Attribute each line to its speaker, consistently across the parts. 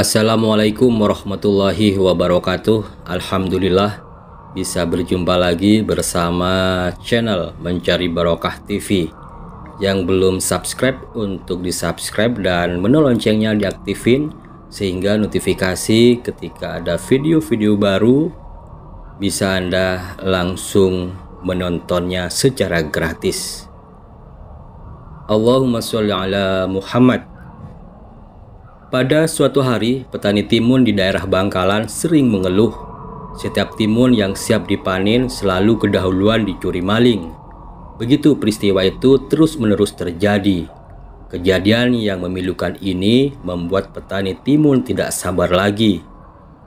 Speaker 1: Assalamualaikum warahmatullahi wabarakatuh. Alhamdulillah bisa berjumpa lagi bersama channel Mencari Barokah TV. Yang belum subscribe untuk di subscribe dan menu loncengnya diaktifin sehingga notifikasi ketika ada video-video baru bisa Anda langsung menontonnya secara gratis. Allahumma sholli ala Muhammad. Pada suatu hari, petani timun di daerah Bangkalan sering mengeluh. Setiap timun yang siap dipanen selalu kedahuluan dicuri maling. Begitu peristiwa itu terus-menerus terjadi. Kejadian yang memilukan ini membuat petani timun tidak sabar lagi.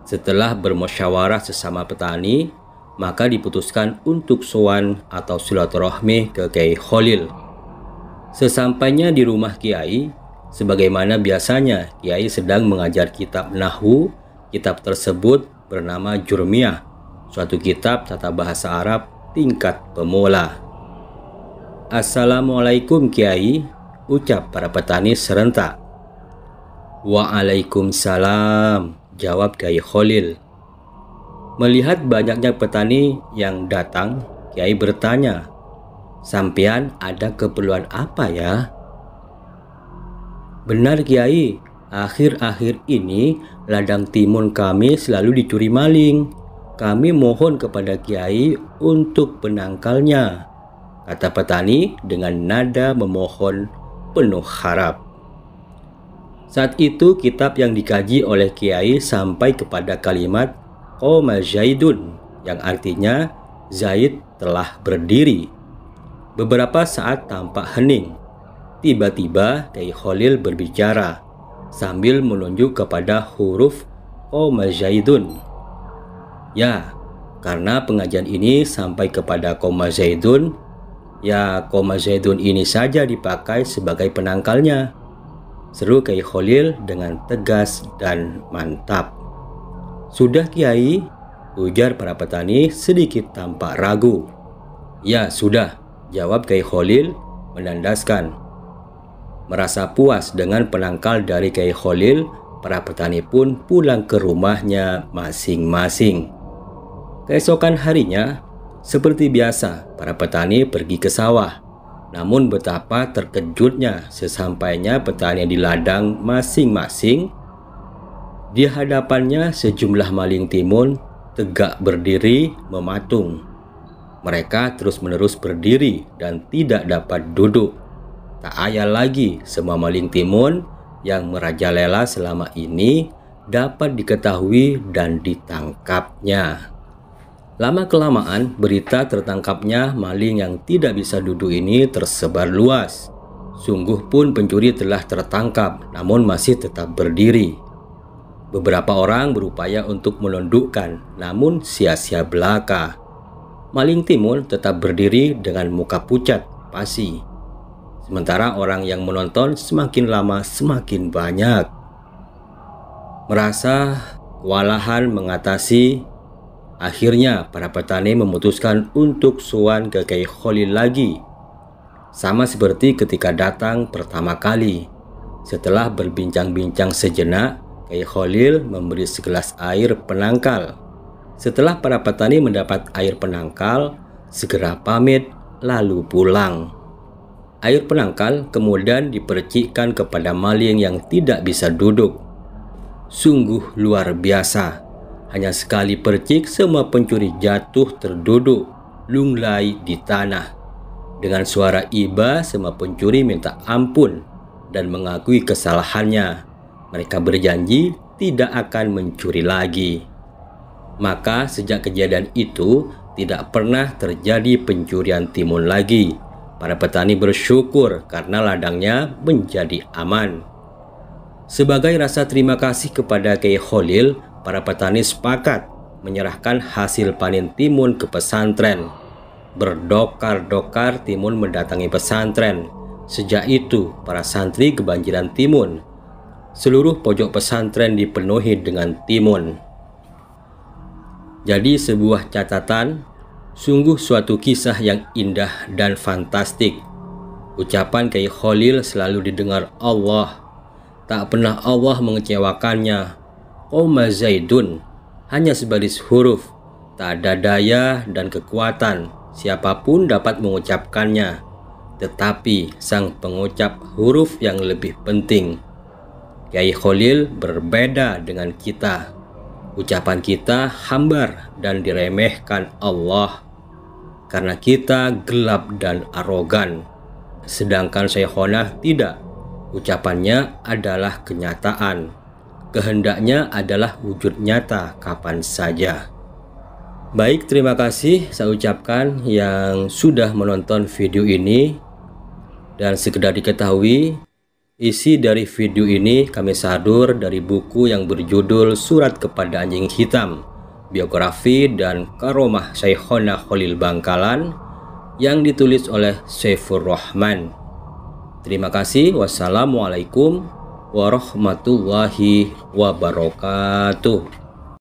Speaker 1: Setelah bermusyawarah sesama petani, maka diputuskan untuk sowan atau silaturahmi ke Kiai Kholil. Sesampainya di rumah Kiai, sebagaimana biasanya, Kiai sedang mengajar kitab Nahwu. Kitab tersebut bernama Jurmiyah, suatu kitab tata bahasa Arab tingkat pemula. Assalamualaikum Kiai, ucap para petani serentak. Waalaikumsalam, jawab Kiai Kholil. Melihat banyaknya petani yang datang, Kiai bertanya, "Sampean ada keperluan apa ya?" "Benar Kiai, akhir-akhir ini ladang timun kami selalu dicuri maling. Kami mohon kepada Kiai untuk penangkalnya," kata petani dengan nada memohon penuh harap. Saat itu kitab yang dikaji oleh Kiai sampai kepada kalimat Qoma Zaidun, yang artinya Zaid telah berdiri. Beberapa saat tampak hening. Tiba-tiba Kiai Kholil berbicara sambil menunjuk kepada huruf Qoma Zaidun. "Ya, karena pengajian ini sampai kepada Qoma Zaidun, ya Qoma Zaidun ini saja dipakai sebagai penangkalnya," seru Kiai Kholil dengan tegas dan mantap. "Sudah Kiai," ujar para petani sedikit tampak ragu. "Ya sudah," jawab Kiai Kholil menandaskan. Merasa puas dengan penangkal dari Kiai Kholil, para petani pun pulang ke rumahnya masing-masing. Keesokan harinya, seperti biasa, para petani pergi ke sawah. Namun betapa terkejutnya sesampainya petani di ladang masing-masing, di hadapannya sejumlah maling timun tegak berdiri mematung. Mereka terus-menerus berdiri dan tidak dapat duduk. Tak ayal lagi semua maling timun yang merajalela selama ini dapat diketahui dan ditangkapnya. Lama-kelamaan berita tertangkapnya maling yang tidak bisa duduk ini tersebar luas. Sungguh pun pencuri telah tertangkap namun masih tetap berdiri. Beberapa orang berupaya untuk menundukkan namun sia-sia belaka. Maling timun tetap berdiri dengan muka pucat pasi. Sementara orang yang menonton semakin lama semakin banyak. Merasa kewalahan mengatasi, akhirnya para petani memutuskan untuk sowan ke Kiai Kholil lagi. Sama seperti ketika datang pertama kali. Setelah berbincang-bincang sejenak, Kiai Kholil memberi segelas air penangkal. Setelah para petani mendapat air penangkal, segera pamit lalu pulang. Air penangkal kemudian dipercikkan kepada maling yang tidak bisa duduk. Sungguh luar biasa. Hanya sekali percik semua pencuri jatuh terduduk, lunglai di tanah. Dengan suara iba semua pencuri minta ampun dan mengakui kesalahannya. Mereka berjanji tidak akan mencuri lagi. Maka sejak kejadian itu tidak pernah terjadi pencurian timun lagi. Para petani bersyukur karena ladangnya menjadi aman. Sebagai rasa terima kasih kepada Kiai Kholil, para petani sepakat menyerahkan hasil panen timun ke pesantren. Berdokar-dokar timun mendatangi pesantren. Sejak itu, para santri kebanjiran timun. Seluruh pojok pesantren dipenuhi dengan timun. Jadi sebuah catatan, sungguh suatu kisah yang indah dan fantastik. Ucapan Kiai Kholil selalu didengar Allah. Tak pernah Allah mengecewakannya. Oma Zaidun hanya sebaris huruf, tak ada daya dan kekuatan siapapun dapat mengucapkannya, tetapi sang pengucap huruf yang lebih penting. Kiai Khalil berbeda dengan kita. Ucapan kita hambar dan diremehkan Allah karena kita gelap dan arogan. Sedangkan Syekhona tidak. Ucapannya adalah kenyataan. Kehendaknya adalah wujud nyata kapan saja. Baik, terima kasih saya ucapkan yang sudah menonton video ini. Dan sekedar diketahui, isi dari video ini kami sadur dari buku yang berjudul Surat Kepada Anjing Hitam, Biografi dan Karomah Syekhona Khalil Bangkalan yang ditulis oleh Saifur Rahman. Terima kasih. Wassalamualaikum warahmatullahi wabarakatuh.